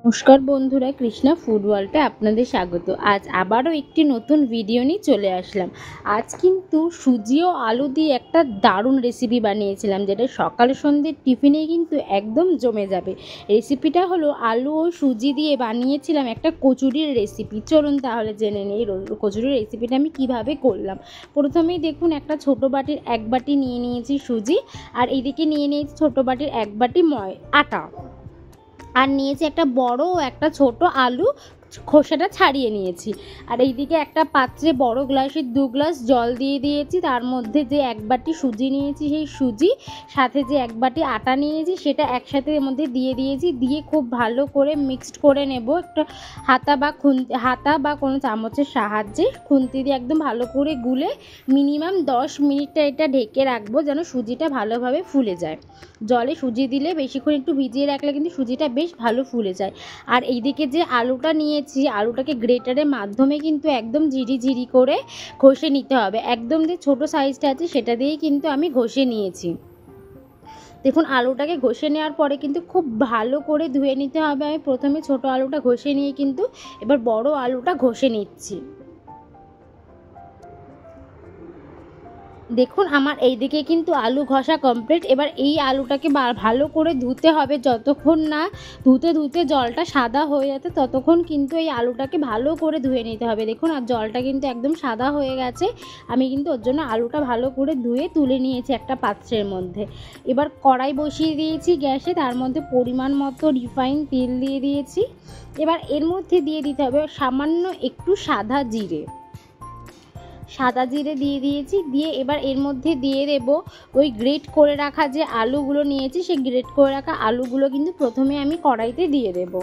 নমস্কার বন্ধুরা, কৃষ্ণা ফুড ওয়ার্ল্ডে আপনাদের স্বাগত। আজ আবারও একটি নতুন ভিডিও নিয়ে চলে আসলাম। আজ কিন্তু সুজি ও আলু দিয়ে একটা দারুণ রেসিপি বানিয়েছিলাম, যেটা সকাল সন্ধ্যের টিফিনে কিন্তু একদম জমে যাবে। রেসিপিটা হলো আলু ও সুজি দিয়ে বানিয়েছিলাম একটা কচুরির রেসিপি। চলুন তাহলে জেনে নিই কচুরির রেসিপিটা আমি কিভাবে করলাম। প্রথমেই দেখুন, একটা ছোট বাটির এক বাটি নিয়ে নিয়েছি সুজি, আর এইদিকে নিয়ে নিয়েছি ছোট বাটির এক বাটি আটা, আর নিয়েছি একটা বড় ও একটা ছোট আলু, খোসাটা ছাড়িয়ে নিয়েছি। আর এইদিকে একটা পাত্রে বড় গ্লাসের 2 গ্লাস জল দিয়ে দিয়েছি। তার মধ্যে যে এক বাটি সুজি নিয়েছি, সেই সুজি সাথে যে এক বাটি আটা নিয়েছি সেটা একসাথে এর মধ্যে দিয়ে দিয়েছি। দিয়ে খুব ভালো করে মিক্সড করে নেব। একটা হাতা বা কোনো চামচের সাহায্যে খুন্তি দিয়ে একদম ভালো করে গুলে মিনিমাম 10 মিনিটটা এটা ঢেকে রাখবো, যেন সুজিটা ভালোভাবে ফুলে যায়। জলে সুজি দিলে বেশিক্ষণ একটু ভিজিয়ে রাখলে কিন্তু সুজিটা বেশ ভালো ফুলে যায়। আর এইদিকে যে আলুটা নিয়েছি, আলুটাকে গ্রেটারের মাধ্যমে কিন্তু একদম ঝিরি করে ঘষে নিতে হবে। একদম যে ছোট সাইজটা আছে সেটা দিয়েই কিন্তু আমি ঘষে নিয়েছি। দেখুন, আলুটাকে ঘষে নেওয়ার পরে কিন্তু খুব ভালো করে ধুয়ে নিতে হবে। আমি প্রথমে ছোট আলুটা ঘষে নিয়ে কিন্তু এবার বড় আলুটা ঘষে নিচ্ছি। দেখুন, আমার এই দিকে কিন্তু আলু ঘষা কমপ্লিট। এবার এই আলুটাকে ভালো করে ধুতে হবে। যতক্ষণ না ধুতে জলটা সাদা হয়ে যাচ্ছে ততক্ষণ কিন্তু এই আলুটাকে ভালো করে ধুয়ে নিতে হবে। দেখুন, আর জলটা কিন্তু একদম সাদা হয়ে গেছে। আমি কিন্তু ওর জন্য আলুটা ভালো করে ধুয়ে তুলে নিয়েছি একটা পাত্রের মধ্যে। এবার কড়াই বসিয়ে দিয়েছি গ্যাসে, তার মধ্যে পরিমাণ মতো রিফাইন তেল দিয়ে দিয়েছি। এবার এর মধ্যে দিয়ে দিতে হবে সামান্য একটু সাদা জিরে দিয়ে দিয়েছি। দিয়ে এবার এর মধ্যে দিয়ে দেব ওই গ্রেট করে রাখা যে আলুগুলো নিয়েছি, সেই গ্রেট করে রাখা আলুগুলো কিন্তু প্রথমে আমি কড়াইতে দিয়ে দেব।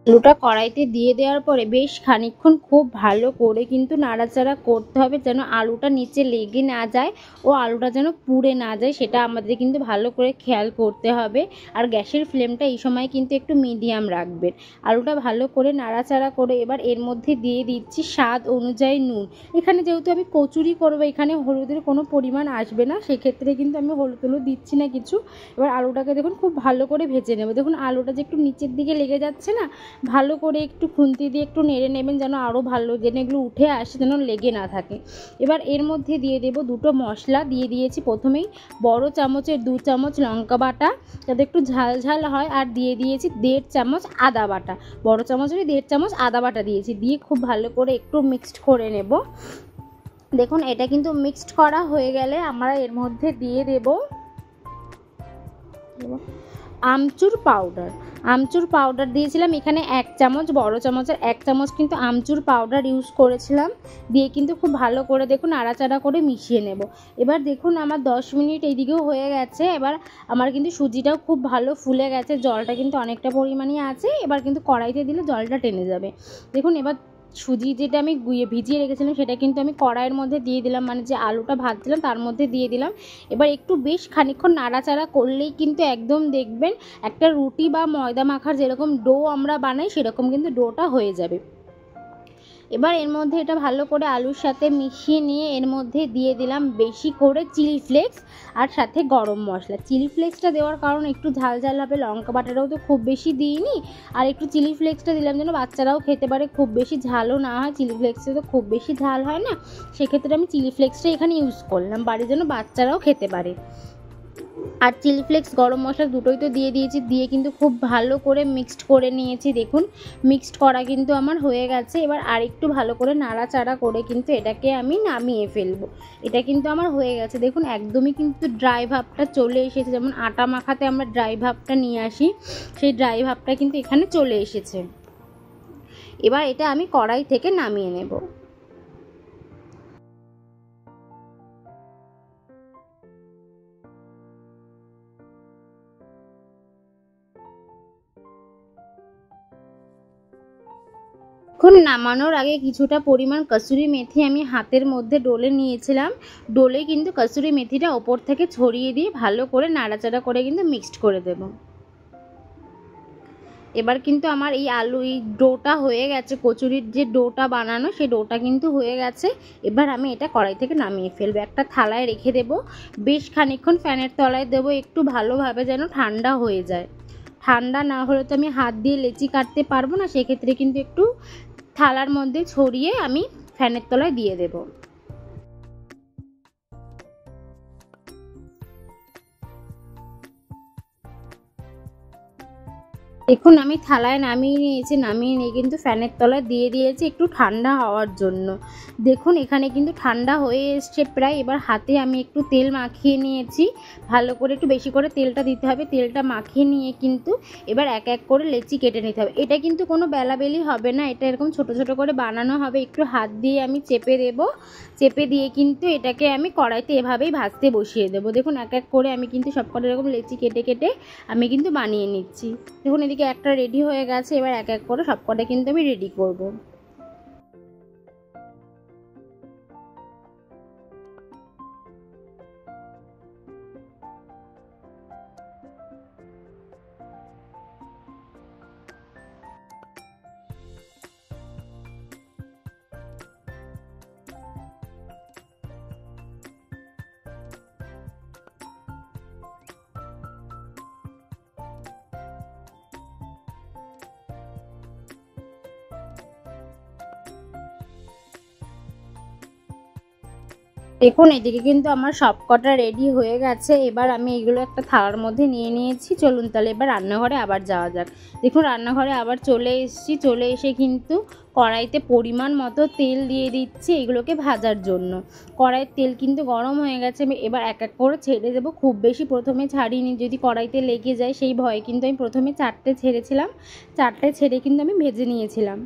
আলুটা কড়াইতে দিয়ে দেওয়ার পরে বেশ খানিকক্ষণ খুব ভালো করে কিন্তু নাড়াচাড়া করতে হবে, যেন আলুটা নিচে লেগে না যায় ও আলুটা যেন পুড়ে না যায়, সেটা আমাদের কিন্তু ভালো করে খেয়াল করতে হবে। আর গ্যাসের ফ্লেমটা এই সময় কিন্তু একটু মিডিয়াম রাখবেন। আলুটা ভালো করে নাড়াচাড়া করে এবার এর মধ্যে দিয়ে দিচ্ছি স্বাদ অনুযায়ী নুন। এখানে যেহেতু আমি কচুরি করবো, এখানে হলুদের কোনো পরিমাণ আসবে না, সেক্ষেত্রে কিন্তু আমি হলুদ দিচ্ছি না কিছু। এবার আলুটাকে দেখুন খুব ভালো করে ভেজে নেব। দেখুন, আলুটা যে একটু নিচের দিকে লেগে যাচ্ছে না, ভালো করে একটু খুন্তি দিয়ে একটু নেড়ে নেবেন, যেন আরও ভালো যেন এগুলো উঠে আসে, যেন লেগে না থাকে। এবার এর মধ্যে দিয়ে দেব দুটো মশলা। দিয়ে দিয়েছি প্রথমেই বড় চামচের 2 চামচ লঙ্কা বাটা, যাতে একটু ঝাল হয়। আর দিয়ে দিয়েছি 1.5 চামচ আদা বাটা, বড় চামচের 1.5 চামচ আদা বাটা দিয়েছি। দিয়ে খুব ভালো করে একটু মিক্সড করে নেব। দেখুন, এটা কিন্তু মিক্সড করা হয়ে গেলে আমরা এর মধ্যে দিয়ে দেব আমচুর পাউডার দিয়েছিলাম এখানে 1 চামচ, বড় চামচের 1 চামচ কিন্তু আমচুর পাউডার ইউজ করেছিলাম। দিয়ে কিন্তু খুব ভালো করে দেখুন নাড়াচাড়া করে মিশিয়ে নেব। এবার দেখুন, আমার 10 মিনিট এইদিকেও হয়ে গেছে। এবার আমার কিন্তু সুজিটাও খুব ভালো ফুলে গেছে, জলটা কিন্তু অনেকটা পরিমাণে আছে। এবার কিন্তু কড়াইতে দিলে জলটা টেনে যাবে। দেখুন, এবার সুজি যেটা আমি ভিজিয়ে রেখেছিলাম সেটা কিন্তু আমি কড়াইয়ের মধ্যে দিয়ে দিলাম, মানে যে আলুটা ভাজছিলাম তার মধ্যে দিয়ে দিলাম। এবার একটু বেশ খানিকক্ষণ নাড়াচাড়া করলেই কিন্তু একদম দেখবেন একটা রুটি বা ময়দা মাখার যেরকম ডো আমরা বানাই সেরকম কিন্তু ডোটা হয়ে যাবে। এবার এর মধ্যে এটা ভালো করে আলুর সাথে মিশিয়ে নিয়ে এর মধ্যে দিয়ে দিলাম বেশি করে চিলি ফ্লেক্স আর সাথে গরম মশলা। চিলি ফ্লেক্সটা দেওয়ার কারণ একটু ঝাল হবে, লঙ্কা বাটাটাও তো খুব বেশি দিইনি। আর একটু চিলি ফ্লেক্সটা দিলাম যেন বাচ্চারাও খেতে পারে, খুব বেশি ঝালও না হয়। চিলি ফ্লেক্সে তো খুব বেশি ঝাল হয় না, সেক্ষেত্রে আমি চিলি ফ্লেক্সটা এখানে ইউজ করলাম, বাড়ির জন্য বাচ্চারাও খেতে পারে। আর চিলি ফ্লেক্স গরম মশলা দুটোই তো দিয়ে দিয়েছি। দিয়ে কিন্তু খুব ভালো করে মিক্সড করে নিয়েছি। দেখুন, মিক্সড করা কিন্তু আমার হয়ে গেছে। এবার আর একটু ভালো করে নাড়াচাড়া করে কিন্তু এটাকে আমি নামিয়ে ফেলবো। এটা কিন্তু আমার হয়ে গেছে। দেখুন, একদমই কিন্তু ড্রাই ভাবটা চলে এসেছে, যেমন আটা মাখাতে আমরা ড্রাই ভাবটা নিয়ে আসি, সেই ড্রাই ভাবটা কিন্তু এখানে চলে এসেছে। এবার এটা আমি কড়াই থেকে নামিয়ে নেব। এখন নামানোর আগে কিছুটা পরিমাণ কসুরি মেথি আমি হাতের মধ্যে ডলে নিয়েছিলাম। ডলে কিন্তু কসুরি মেথিটা ওপর থেকে ছড়িয়ে দিয়ে ভালো করে নাড়াচাড়া করে কিন্তু মিক্সড করে দেব। এবার কিন্তু আমার এই ডোটা হয়ে গেছে, কচুরির যে ডোটা বানানো সেই ডোটা কিন্তু হয়ে গেছে। এবার আমি এটা কড়াই থেকে নামিয়ে ফেলবো, একটা থালায় রেখে দেব, বেশ খানিকক্ষণ ফ্যানের তলায় দেবো, একটু ভালোভাবে যেন ঠান্ডা হয়ে যায়। ঠান্ডা না হলে তো আমি হাত দিয়ে লেচি কাটতে পারবো না, সেক্ষেত্রে কিন্তু একটু থালার মধ্যে ছড়িয়ে আমি ফ্যানের তলায় দিয়ে দেবো। দেখুন আমি থালায় নামিয়ে নিয়েছি, নামিয়ে নিয়ে কিন্তু ফ্যানের তলায় দিয়ে দিয়েছি একটু ঠান্ডা হওয়ার জন্য। দেখুন এখানে কিন্তু ঠান্ডা হয়ে এসছে প্রায়। এবার হাতে আমি একটু তেল মাখিয়ে নিয়েছি, ভালো করে একটু বেশি করে তেলটা দিতে হবে। তেলটা মাখিয়ে নিয়ে কিন্তু এবার এক এক করে লেচি কেটে নিতে হবে। এটা কিন্তু কোনো বেলাবেলি হবে না, এটা এরকম ছোট ছোট করে বানানো হবে। একটু হাত দিয়ে আমি চেপে দেব, চেপে দিয়ে কিন্তু এটাকে আমি কড়াইতে এভাবেই ভাজতে বসিয়ে দেবো। দেখুন এক এক করে আমি কিন্তু সব কটা এরকম লেচি কেটে কেটে আমি কিন্তু বানিয়ে নিচ্ছি। দেখুন এদিকে একটা রেডি হয়ে গেছে, এবার এক এক করে সব কটা কিন্তু আমি রেডি করব। দেখুন এদিকে কিন্তু আমার সব কটা রেডি হয়ে গেছে। এবার আমি এগুলো একটা থালার মধ্যে নিয়ে নিয়েছি। চলুন তাহলে এবার রান্নাঘরে আবার যাওয়া যাক। দেখুন রান্নাঘরে আবার চলে এসেছি, চলে এসে কিন্তু কড়াইতে পরিমাণ মতো তেল দিয়ে দিচ্ছি এগুলোকে ভাজার জন্য। কড়াইয়ের তেল কিন্তু গরম হয়ে গেছে, আমি এবার এক এক করে ছেড়ে দেবো। খুব বেশি প্রথমে ছাড়িনি, যদি কড়াইতে লেগে যায় সেই ভয়ে কিন্তু আমি প্রথমে 4টে ছেড়েছিলাম, 4টে ছেড়ে কিন্তু আমি ভেজে নিয়েছিলাম।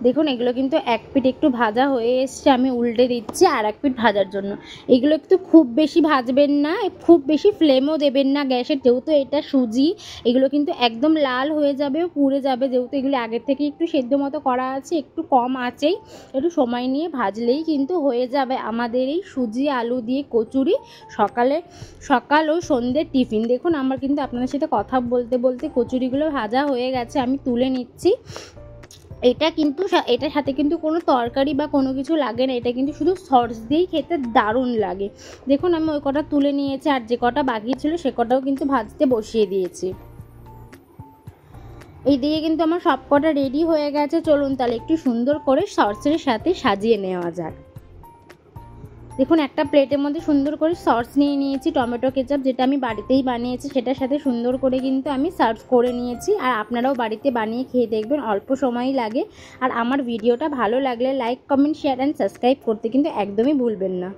দেখুন এগুলো কিন্তু এক পিঠ একটু ভাজা হয়ে এসছে, আমি উল্টে দিচ্ছি আর এক পিঠ ভাজার জন্য। এগুলো একটু খুব বেশি ভাজবেন না, খুব বেশি ফ্লেমও দেবেন না গ্যাসের, যেহেতু এটা সুজি। এগুলো কিন্তু একদম লাল হয়ে যাবে, পুড়ে যাবে, যেহেতু এগুলো আগের থেকে একটু সেদ্ধ মতো করা আছে। একটু কম আঁচেই একটু সময় নিয়ে ভাজলেই কিন্তু হয়ে যাবে আমাদের এই সুজি আলু দিয়ে কচুরি, সকাল ও সন্ধ্যের টিফিন। দেখুন আমার কিন্তু আপনাদের সাথে কথা বলতে বলতে কচুরিগুলো ভাজা হয়ে গেছে, আমি তুলে নিচ্ছি। এটা কিন্তু এটার সাথে কিন্তু কোনো তরকারি বা কোনো কিছু লাগে না, এটা কিন্তু শুধু সস দিয়েই খেতে দারুণ লাগে। দেখুন আমি ওই কটা তুলে নিয়েছি, আর যে কটা বাকি ছিল সে কটাও কিন্তু ভাজতে বসিয়ে দিয়েছি। এইদিকে কিন্তু আমার সব কটা রেডি হয়ে গেছে। চলুন তাহলে একটু সুন্দর করে সসের সাথে সাজিয়ে নেওয়া যাক। দেখুন একটা প্লেটের মধ্যে সুন্দর করে সস নিয়ে নিয়েছি, টমেটো কেচাপ, যেটা আমি বাড়িতেই বানিয়েছি, সেটার সাথে সুন্দর করে কিন্তু আমি সার্ভ করে নিয়েছি। আর আপনারাও বাড়িতে বানিয়ে খেয়ে দেখবেন, অল্প সময়ই লাগে। আর আমার ভিডিওটা ভালো লাগলে like, comment, share and subscribe করতে কিন্তু একদমই ভুলবেন না।